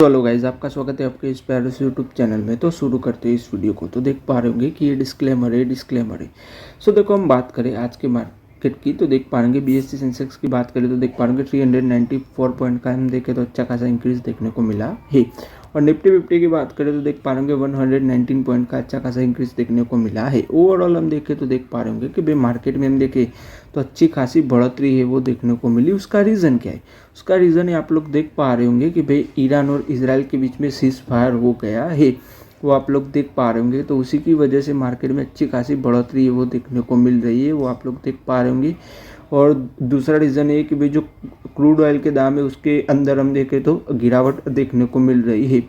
तो hello guys, आपका स्वागत है आपके इस प्यारे से यूट्यूब चैनल में। तो शुरू करते हैं इस वीडियो को। तो देख पा रहे होंगे कि ये डिस्क्लेमर है। सो देखो, हम बात करें आज के मार्केट की तो देख पा रहे बीएससी सेंसेक्स की बात करें तो देख पा रहे 394 पॉइंट का हम देखें तो अच्छा खासा इंक्रीज देखने को मिला है। और निफ्टी फिफ्टी की बात करें तो देख पा रहे 119 पॉइंट का अच्छा खासा इंक्रीज देखने को मिला है। ओवरऑल हम देखें तो देख पा रहे होंगे कि भाई मार्केट में हम देखें तो अच्छी खासी बढ़ोतरी है वो देखने को मिली। उसका रीज़न क्या है? उसका रीज़न है आप लोग देख पा रहे होंगे कि भाई ईरान और इजराइल के बीच में सीज फायर हो गया है, वो आप लोग देख पा रहे होंगे। तो उसी की वजह से मार्केट में अच्छी खासी बढ़ोतरी है वो देखने को मिल रही है, वो आप लोग देख पा रहे होंगे। और दूसरा रीज़न है कि भाई जो क्रूड ऑयल के दाम है उसके अंदर हम देखें तो गिरावट देखने को मिल रही है।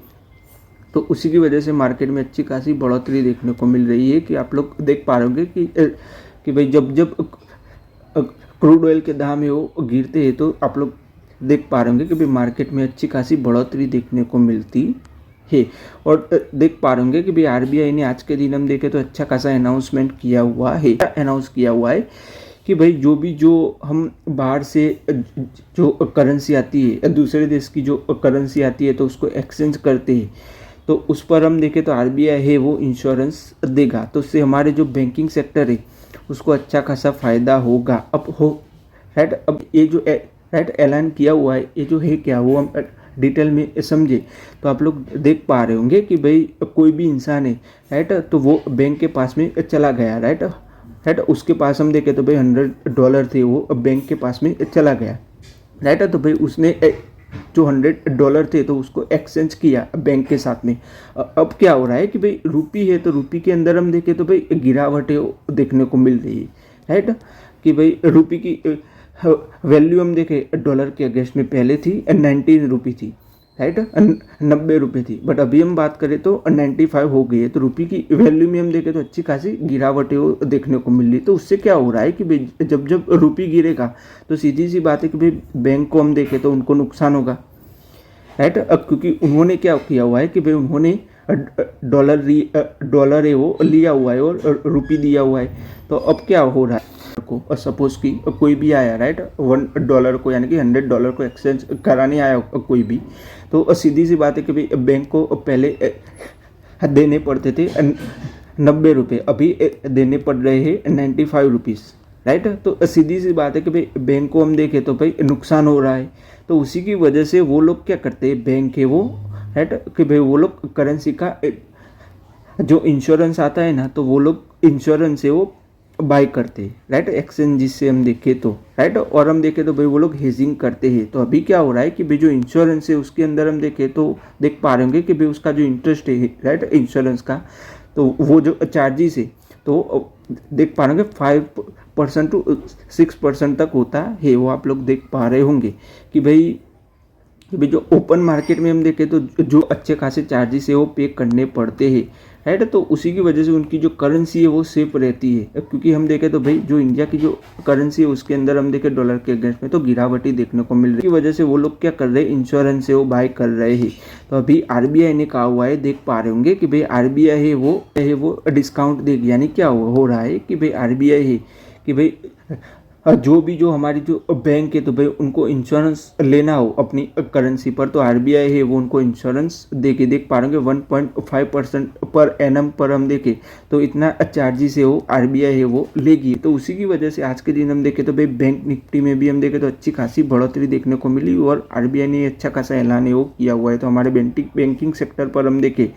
तो उसी की वजह से मार्केट में अच्छी खासी बढ़ोतरी देखने को मिल रही है कि आप लोग देख पा रहे होंगे कि भाई जब जब क्रूड ऑयल के दाम है वो गिरते हैं तो आप लोग देख पा रहे होंगे कि भाई मार्केट में अच्छी खासी बढ़ोतरी देखने को मिलती है। और देख पा रहे होंगे कि भाई आरबीआई ने आज के दिन हम देखें तो अच्छा खासा अनाउंसमेंट किया हुआ है, अनाउंस किया हुआ है कि भाई जो हम बाहर से जो करेंसी आती है, दूसरे देश की जो करेंसी आती है तो उसको एक्सचेंज करते हैं तो उस पर हम देखें तो आरबीआई है वो इंश्योरेंस देगा। तो उससे हमारे जो बैंकिंग सेक्टर है उसको अच्छा खासा फ़ायदा होगा। अब ये जो ऐलान किया हुआ है, ये जो है क्या वो हम डिटेल में समझे तो आप लोग देख पा रहे होंगे कि भाई कोई भी इंसान है राइट, तो वो बैंक के पास में चला गया राइट, उसके पास हम देखें तो भाई $100 थे, वो बैंक के पास में चला गया राइट। तो भाई उसने जो $100 थे तो उसको एक्सचेंज किया बैंक के साथ में। अब क्या हो रहा है कि भाई रूपी है तो रूपी के अंदर हम देखें तो भाई गिरावट है देखने को मिल रही है राइट, कि भाई रूपी की वैल्यू हम देखें डॉलर के अगेंस्ट में पहले थी 19 रुपये थी राइट, 90 रुपये थी, बट अभी हम बात करें तो 95 हो गई है। तो रुपये की वैल्यू में हम देखें तो अच्छी खासी गिरावट है वो देखने को मिल रही है। तो उससे क्या हो रहा है कि भाई जब जब रुपये गिरेगा तो सीधी सी बात है कि भाई बैंक को हम देखें तो उनको नुकसान होगा राइट। अब क्योंकि उन्होंने क्या किया हुआ है कि भाई उन्होंने डॉलर है वो लिया हुआ है और रुपये दिया हुआ है। तो अब क्या हो रहा है को सपोज कि कोई भी आया राइट $1 को यानी कि $100 को एक्सचेंज कराने आया कोई भी, तो सीधी सी बात है कि भाई बैंक को पहले देने पड़ते थे 90 रुपये, अभी देने पड़ रहे हैं 95 रुपीज़ राइट। तो सीधी सी बात है कि भाई बैंक को हम देखें तो भाई नुकसान हो रहा है। तो उसी की वजह से वो लोग क्या करते हैं, बैंक है वो राइट, कि भाई वो लोग करेंसी का जो इंश्योरेंस आता है ना तो वो लोग इंश्योरेंस से वो बाय करते हैं राइट, एक्सचेंज जिससे हम देखें तो राइट। और हम देखें तो भाई वो लोग हेजिंग करते हैं। तो अभी क्या हो रहा है कि भाई जो इंश्योरेंस है उसके अंदर हम देखें तो देख पा रहे होंगे कि भाई उसका जो इंटरेस्ट है राइट इंश्योरेंस का, तो वो जो चार्जेस है तो देख पा रहे होंगे 5% to 6% तक होता है, वो आप लोग देख पा रहे होंगे कि भाई जो ओपन मार्केट में हम देखें तो जो अच्छे खासे चार्जेस है वो पे करने पड़ते हैं राइट। तो उसी की वजह से उनकी जो करेंसी है वो सेफ रहती है। क्योंकि हम देखें तो भाई जो इंडिया की जो करेंसी है उसके अंदर हम देखें डॉलर के अगेंस्ट में तो गिरावट ही देखने को मिल रही है। की वजह से वो लोग क्या कर रहे हैं, इंश्योरेंस है वो बाय कर रहे हैं। तो अभी आरबीआई ने कहा हुआ है, देख पा रहे होंगे कि भाई आरबीआई है वो डिस्काउंट देगी। यानी क्या हो रहा है कि भाई आरबीआई है कि भाई जो हमारी जो बैंक है तो भाई उनको इंश्योरेंस लेना हो अपनी करेंसी पर तो आरबीआई है वो उनको इंश्योरेंस देके देख पा रहे 1.5% पर एनम पर हम देखें तो इतना चार्जेस है वो आरबीआई है वो लेगी। तो उसी की वजह से आज के दिन हम देखें तो भाई बैंक निफ्टी में भी हम देखें तो अच्छी खासी बढ़ोतरी देखने को मिली और आरबीआई ने अच्छा खासा ऐलान है वो किया हुआ है। तो हमारे बैंकिंग सेक्टर पर हम देखें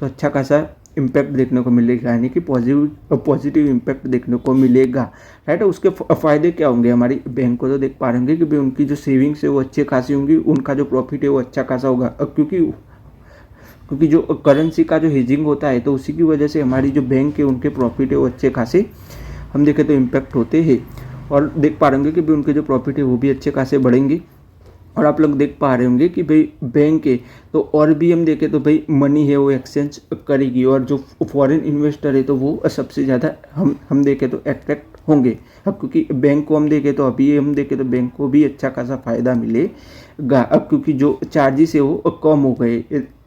तो अच्छा खासा इम्पैक्ट देखने को मिलेगा, यानी कि पॉजिटिव इम्पैक्ट देखने को मिलेगा राइट। उसके फ़ायदे क्या होंगे हमारी बैंक को, तो देख पा रहे कि भाई उनकी जो सेविंग्स है वो अच्छी खासी होंगी, उनका जो प्रॉफिट है वो अच्छा खासा होगा। क्योंकि जो करेंसी का जो हेजिंग होता है तो उसी की वजह से हमारी जो बैंक है उनके प्रॉफिट है वो अच्छे खासे हम देखें तो इम्पैक्ट होते हैं। और देख पा रहे कि भाई उनके जो प्रॉफिट है वो भी अच्छे खासे बढ़ेंगे। और आप लोग देख पा रहे होंगे कि भाई बैंक है तो और भी हम देखें तो भाई मनी है वो एक्सचेंज करेगी और जो फॉरेन इन्वेस्टर है तो वो सबसे ज़्यादा हम देखें तो अट्रैक्ट होंगे। अब क्योंकि बैंक को हम देखें तो अभी हम देखें तो बैंक को भी अच्छा खासा फ़ायदा मिलेगा। अब क्योंकि जो चार्जेस है वो कम हो गए,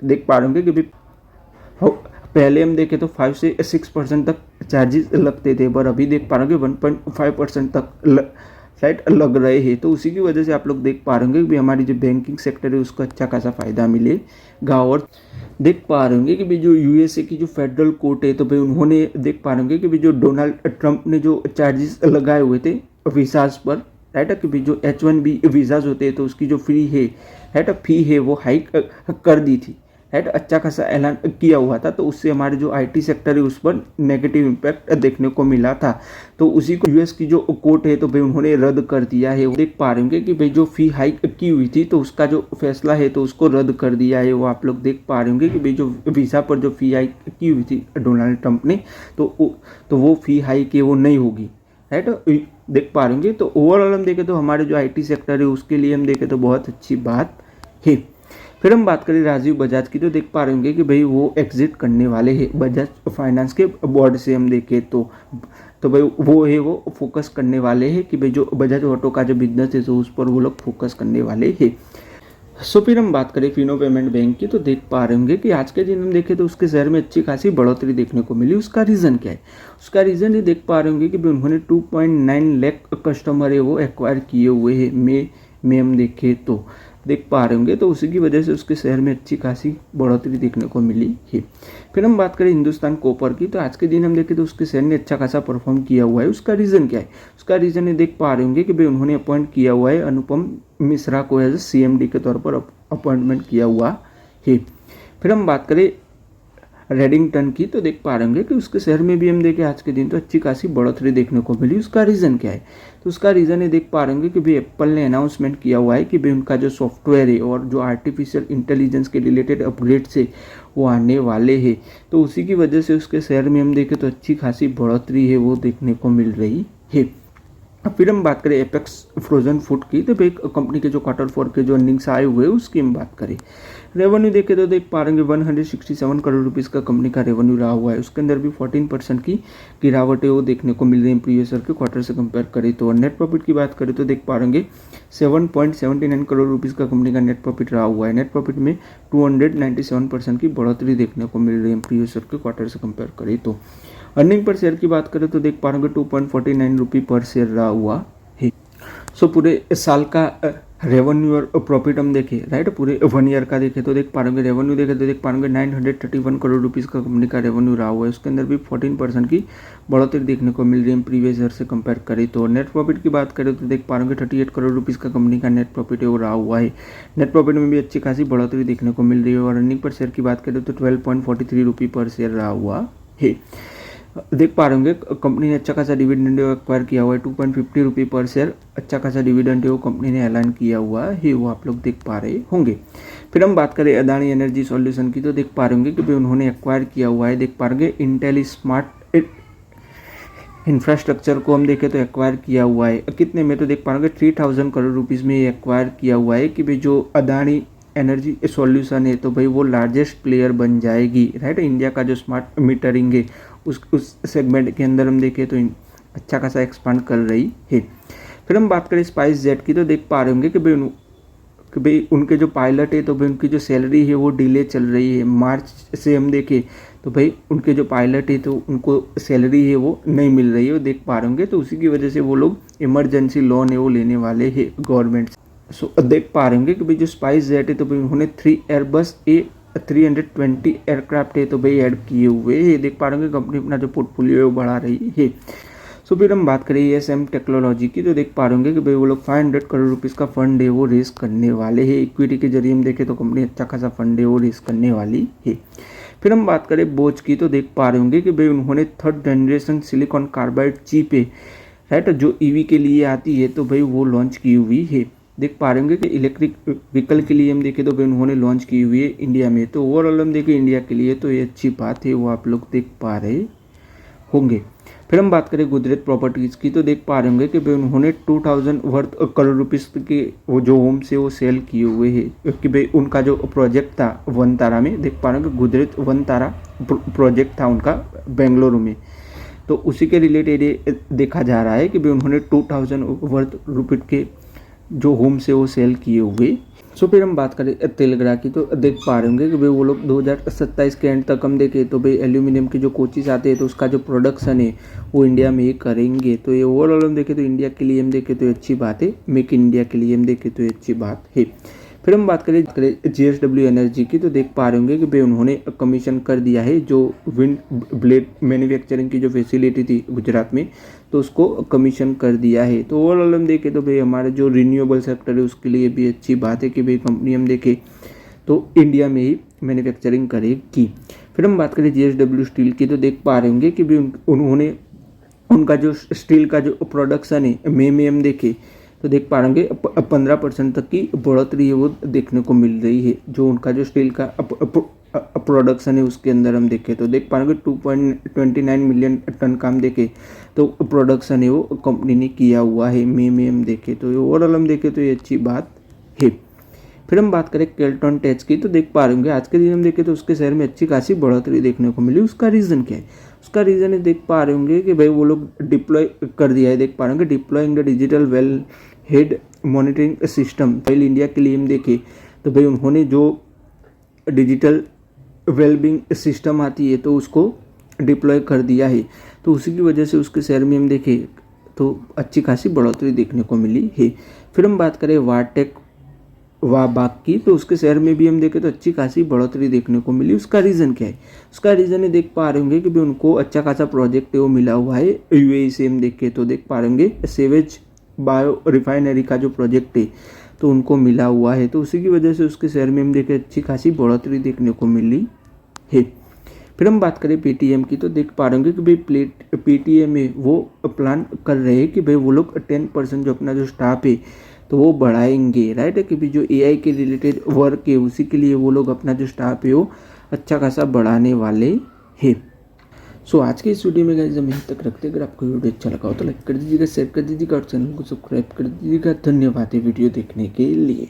देख पा रहे होंगे कि भाई पहले हम देखें तो 5 से 6% तक चार्जेस लगते थे, पर अभी देख पा रहे होंगे 1.5% तक राइट लग रहे हैं। तो उसी की वजह से आप लोग देख पा रहे होंगे कि भाई हमारी जो बैंकिंग सेक्टर है उसको अच्छा खासा फायदा मिलेगा। और देख पा रहे होंगे कि भाई जो यूएसए की जो फेडरल कोर्ट है, तो भाई उन्होंने देख पा रहे होंगे कि भाई जो डोनाल्ड ट्रंप ने जो चार्जेस लगाए हुए थे वीज़ाज पर, राइट, कि भाई जो H1B वीज़ाज होते हैं तो उसकी जो फी है, राइट, फी है वो हाइक कर दी थी, राइट, अच्छा खासा ऐलान किया हुआ था। तो उससे हमारे जो आईटी सेक्टर है उस पर नेगेटिव इम्पैक्ट देखने को मिला था। तो उसी को यूएस की जो कोर्ट है तो भाई उन्होंने रद्द कर दिया है। वो देख पा रहे होंगे कि भाई जो फी हाइक की हुई थी तो उसका जो फैसला है तो उसको रद्द कर दिया है। वो आप लोग देख पा रहे होंगे कि भाई जो वीज़ा पर जो फी हाइक की हुई थी डोनाल्ड ट्रंप ने, तो वो फी हाइक है वो नहीं होगी, राइट, देख पा रहे होंगे। तो ओवरऑल हम देखें तो हमारे जो आईटी सेक्टर है उसके लिए हम देखें तो बहुत अच्छी बात है। फिर हम बात करें राजीव बजाज की, तो देख पा रहे होंगे कि भाई वो एग्जिट करने वाले हैं बजाज फाइनेंस के बोर्ड से। हम देखें तो भाई वो है वो फोकस करने वाले हैं कि भाई जो बजाज ऑटो का जो बिजनेस है तो उस पर वो लोग फोकस करने वाले हैं। सो फिर हम बात करें फिनो पेमेंट बैंक की, तो देख पा रहे होंगे कि आज के दिन हम देखें तो उसके शेयर में अच्छी खासी बढ़ोतरी देखने को मिली। उसका रीज़न क्या है? उसका रीज़न ये देख पा रहे होंगे कि भाई उन्होंने 2.9 लाख कस्टमर है वो एक्वायर किए हुए हैं में हम देखें तो देख पा रहे होंगे। तो उसी की वजह से उसके शेयर में अच्छी खासी बढ़ोतरी देखने को मिली है। फिर हम बात करें हिंदुस्तान कॉपर की, तो आज के दिन हम देखें तो उसके शेयर ने अच्छा खासा परफॉर्म किया हुआ है। उसका रीज़न क्या है? उसका रीज़न ये देख पा रहे होंगे कि भाई उन्होंने अपॉइंट किया हुआ है अनुपम मिश्रा को एज CMD के तौर पर अपॉइंटमेंट किया हुआ है। फिर हम बात करें रेडिंगटन की, तो देख पा रहे होंगे कि उसके शेयर में भी हम देखें आज के दिन तो अच्छी खासी बढ़ोतरी देखने को मिली। उसका रीज़न क्या है? तो उसका रीज़न ये देख पा रहे होंगे कि भाई एप्पल ने अनाउंसमेंट किया हुआ है कि भाई उनका जो सॉफ्टवेयर है और जो आर्टिफिशियल इंटेलिजेंस के रिलेटेड अपग्रेड्स है वो आने वाले हैं। तो उसी की वजह से उसके शेयर में हम देखें तो अच्छी खासी बढ़ोतरी है वो देखने को मिल रही है। फिर हम बात करें एपेक्स फ्रोजन फूड की, तो भाई कंपनी के जो Q4 के जो अर्निंग्स आए हुए हैं उसकी हम बात करें। रेवेन्यू देखे तो देख पा रहे हैं 167 करोड़ रुपीज़ का कंपनी का रेवेन्यू रहा हुआ है। उसके अंदर भी 14% की गिरावट है वो देखने को मिल रही है प्रीवियस ईयर के क्वार्टर से कंपेयर करें तो। नेट प्रॉफिट की बात करें तो देख पा रहे हैं 7.79 करोड़ रुपीज़ का कंपनी का नेट प्रॉफिट रहा हुआ है। नेट प्रॉफिट में 297% की बढ़ोतरी देखने को मिल रही है प्रीवियस ईयर के क्वार्टर से कंपेयर करें तो। अर्निंग पर शेयर की बात करें तो देख पा रहे होंगे 2.49 रुपये पर शेयर रहा हुआ है। सो पूरे साल का रेवेन्यू और प्रॉफिट हम देखें, राइट, पूरे 1 ईयर का देखें तो देख पा रहे होंगे रेवेन्यू देखें तो देख पा रहे होंगे 931 करोड़ रुपीज़ का कंपनी का रेवेन्यू रहा हुआ है। उसके अंदर भी 14% की बढ़ोतरी देखने को मिल रही है प्रीवियस ईयर से कंपेयर करें तो। नेट प्रॉफिट की बात करें तो देख पा रहे होंगे 38 करोड़ रुपीज़ का कंपनी का नेट प्रॉफिट है वो रहा हुआ है। नेट प्रॉफिट में भी अच्छी खासी बढ़ोतरी देखने को मिल रही है। और अर्निंग पर शेयर की बात करें तो 12.43 रुपये पर शेयर रहा हुआ है। देख पा रहे होंगे कंपनी ने अच्छा खासा डिविडेंड एक्वायर किया हुआ है 2.50 रुपये पर शेयर। अच्छा खासा डिविडेंड है वो कंपनी ने ऐलान किया हुआ है वो आप लोग देख पा रहे होंगे। फिर हम बात करें अदानी एनर्जी सॉल्यूशन की, तो देख पा रहे होंगे कि भाई उन्होंने एक्वायर किया हुआ है। देख पा रहे होंगे इंटेल स्मार्ट इंफ्रास्ट्रक्चर को हम देखें तो एक्वायर किया हुआ है कितने में, तो देख पा रहे होंगे 3000 करोड़ रुपीज़ में एक्वायर किया हुआ है कि भाई जो अदानी एनर्जी सॉल्यूशन है तो भाई वो लार्जेस्ट प्लेयर बन जाएगी, राइट। इंडिया का जो स्मार्ट मीटरिंग है उस सेगमेंट के अंदर हम देखें तो अच्छा खासा एक्सपांड कर रही है। फिर हम बात करें स्पाइस जेट की, तो देख पा रहे होंगे कि भाई उनके जो पायलट है तो भाई उनकी जो सैलरी है वो डिले चल रही है। मार्च से हम देखें तो भाई उनके जो पायलट है तो उनको सैलरी है वो नहीं मिल रही है वो देख पा रहे होंगे। तो उसी की वजह से वो लोग इमरजेंसी लोन है वो लेने वाले हैं गवर्नमेंट से। सो देख पा रहे होंगे कि भाई जो स्पाइस जेट है तो भाई उन्होंने 3 एयरबस A320 एयरक्राफ्ट है तो भाई ऐड किए हुए हैं। देख पा रहे होंगे कंपनी अपना जो पोर्टफोलियो है वो बढ़ा रही है। सो फिर हम बात करें ESM टेक्नोलॉजी की, तो देख पा रहे होंगे कि भाई वो लोग 500 करोड़ रुपीज़ का फंड है वो रेस करने वाले हैं। इक्विटी के जरिए हम देखें तो कंपनी अच्छा खासा फंड है वो रेस करने वाली है। फिर हम बात करें बोच की, तो देख पा रहे होंगे कि भाई उन्होंने 3rd generation silicon carbide chip है, राइट, जो EV के लिए आती है तो भाई वो लॉन्च की हुई है। देख पा रहे होंगे कि इलेक्ट्रिक व्हीकल के लिए हम देखें तो भाई उन्होंने लॉन्च की हुई है इंडिया में। तो ओवरऑल हम देखें इंडिया के लिए तो ये अच्छी बात है वो आप लोग देख पा रहे होंगे। फिर हम बात करें गोदरेज प्रॉपर्टीज़ की, तो देख पा रहे होंगे कि भाई उन्होंने 2000 वर्थ करोड़ रुपीज़ के वो जो होम से वो सेल किए हुए हैं कि भाई उनका जो प्रोजेक्ट था वनतारा में, देख पा रहे होंगे गोदरेज वनतारा प्रोजेक्ट था उनका बेंगलुरु में। तो उसी के रिलेटेड देखा जा रहा है कि भाई उन्होंने 2000 वर्थ रुपये के जो होम से वो सेल किए हुए सो फिर हम बात करें तेलग्रा की, तो देख पा रहे होंगे कि भाई वो लोग 2027 के एंड तक हम देखें तो भाई एल्यूमिनियम के जो कोचेस आते हैं तो उसका जो प्रोडक्शन है वो इंडिया में ही करेंगे। तो ये ओवरऑल हम देखें तो इंडिया के लिए हम देखें तो अच्छी बात है, मेक इन इंडिया के लिए हम देखें तो अच्छी बात है। फिर हम बात करें JSW एनर्जी की, तो देख पा रहे होंगे कि भाई उन्होंने कमीशन कर दिया है जो विंड ब्लेड मैन्युफैक्चरिंग की जो फैसिलिटी थी गुजरात में, तो उसको कमीशन कर दिया है। तो ओवरऑल हम देखें तो भाई हमारे जो रिन्यूएबल सेक्टर है उसके लिए भी अच्छी बात है कि भाई कंपनी हम देखें तो इंडिया में ही मैन्युफैक्चरिंग करेगी। फिर हम बात करें JSW स्टील की, तो देख पा रहे होंगे कि भाई उन्होंने उनका जो स्टील का जो प्रोडक्शन है मई में हम देखें तो देख पा रहे होंगे 15% तक की बढ़ोतरी है वो देखने को मिल रही है। जो उनका जो स्टील का प्रोडक्शन है उसके अंदर हम देखें तो देख पा रहे होंगे 2.29 मिलियन टन का हम देखें तो प्रोडक्शन है वो कंपनी ने किया हुआ है मई में हम देखें तो ओवरऑल हम देखें तो ये अच्छी बात है। फिर हम बात करें केल्ट्रॉन टेक्स की, तो देख पा रहे होंगे आज के दिन हम देखें तो उसके शेयर में अच्छी खासी बढ़ोतरी देखने को मिली। उसका रीज़न क्या है? उसका रीज़न है देख पा रहे होंगे कि भाई वो लोग डिप्लॉय कर दिया है, देख पा रहे होंगे deploying the digital well head monitoring system oil India के लिए हम देखें तो भाई उन्होंने जो डिजिटल वेलबिंग सिस्टम आती है तो उसको डिप्लॉय कर दिया है। तो उसी की वजह से उसके शेयर में हम देखें तो अच्छी खासी बढ़ोतरी देखने को मिली है। फिर हम बात करें वाटेक बाग की, तो उसके शेयर में भी हम देखें तो अच्छी खासी बढ़ोतरी देखने को मिली। उसका रीज़न क्या है? उसका रीज़न है देख पा रहे होंगे कि भाई उनको अच्छा खासा प्रोजेक्ट है वो मिला हुआ है UAE से हम देखें तो देख पा रहे होंगे सेवेज बायो रिफाइनरी का जो प्रोजेक्ट है तो उनको मिला हुआ है। तो उसी की वजह से उसके शेयर में हम देखें अच्छी खासी बढ़ोतरी देखने को मिली है। फिर हम बात करें PTM की, तो देख पा रहे होंगे कि भाई PTM में वो प्लान कर रहे हैं कि भाई वो लोग 10% जो अपना जो स्टाफ है तो वो बढ़ाएंगे, राइट है कि भाई जो AI के रिलेटेड वर्क है उसी के लिए वो लोग अपना जो स्टाफ है वो अच्छा खासा बढ़ाने वाले हैं। सो आज के इस वीडियो में गाइस हम यहीं तक रखते हैं। अगर आपको वीडियो अच्छा लगा हो तो लाइक कर दीजिएगा, शेयर कर दीजिएगा और चैनल को सब्सक्राइब कर दीजिएगा। धन्यवाद ये वीडियो देखने के लिए।